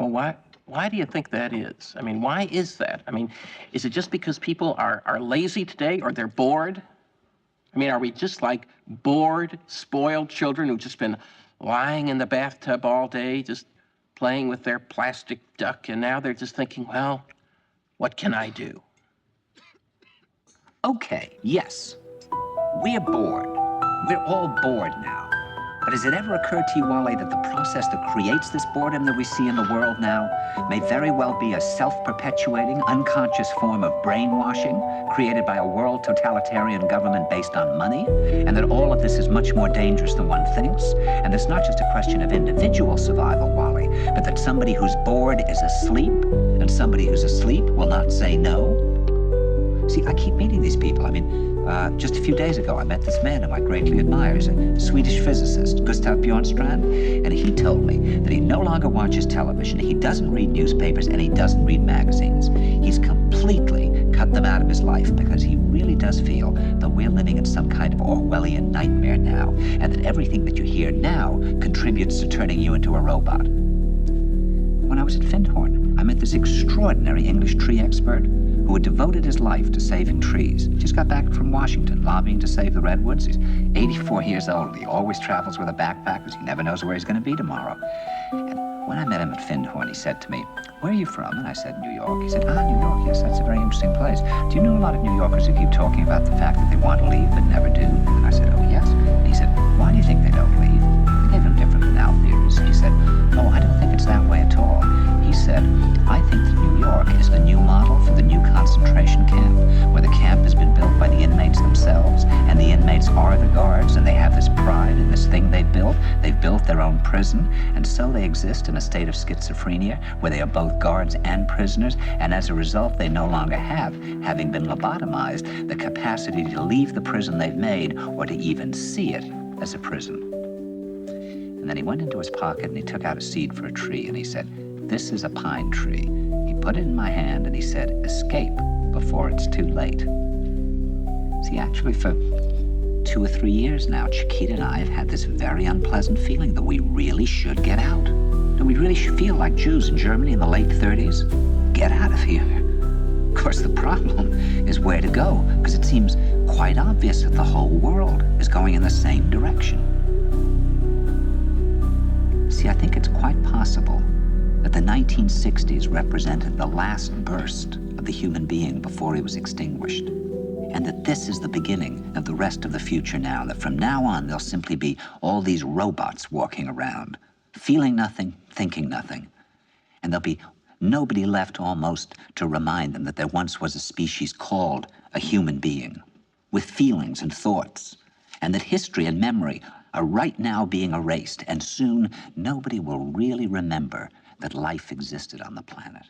Well, why do you think that is? I mean, why is that? I mean, is it just because people are lazy today or they're bored? I mean, are we just like bored, spoiled children who've just been lying in the bathtub all day, just playing with their plastic duck, and now they're just thinking, well, what can I do? Okay, yes. We're bored. We're all bored now. But has it ever occurred to you, Wally, that the process that creates this boredom that we see in the world now may very well be a self-perpetuating, unconscious form of brainwashing created by a world totalitarian government based on money, and that all of this is much more dangerous than one thinks, and it's not just a question of individual survival, Wally, but that somebody who's bored is asleep, and somebody who's asleep will not say no? See, I keep meeting these people. I mean, just a few days ago, I met this man whom I greatly admire. He's a Swedish physicist, Gustav Bjornstrand, and he told me that he no longer watches television, he doesn't read newspapers, and he doesn't read magazines. He's completely cut them out of his life because he really does feel that we're living in some kind of Orwellian nightmare now, and that everything that you hear now contributes to turning you into a robot. When I was at Findhorn, I met this extraordinary English tree expert who had devoted his life to saving trees. He just got back from Washington, lobbying to save the redwoods. He's 84 years old. He always travels with a backpack because he never knows where he's going to be tomorrow. And when I met him at Findhorn, he said to me, "Where are you from?" And I said, "New York." He said, "New York, yes, that's a very interesting place. Do you know a lot of New Yorkers who keep talking about the fact that they want to leave but never do?" And I said, "Oh, yes." And he said, "Why do you think they don't leave?" I gave him different banal theories. He said, "Oh, I don't think it's that way at all." He said, "I think that New York is the new model for the new concentration camp, where the camp has been built by the inmates themselves, and the inmates are the guards, and they have this pride in this thing they've built. They've built their own prison, and so they exist in a state of schizophrenia, where they are both guards and prisoners, and as a result, they no longer have, having been lobotomized, the capacity to leave the prison they've made, or to even see it as a prison." And then he went into his pocket, and he took out a seed for a tree, and he said, "This is a pine tree." He put it in my hand and he said, "Escape before it's too late." See, actually for 2 or 3 years now, Chiquita and I have had this very unpleasant feeling that we really should get out. That we really should feel like Jews in Germany in the late 30s. Get out of here. Of course, the problem is where to go, because it seems quite obvious that the whole world is going in the same direction. See, I think it's quite possible that the 1960s represented the last burst of the human being before he was extinguished, and that this is the beginning of the rest of the future now, that from now on there'll simply be all these robots walking around, feeling nothing, thinking nothing, and there'll be nobody left almost to remind them that there once was a species called a human being, with feelings and thoughts, and that history and memory are right now being erased, and soon nobody will really remember that life existed on the planet.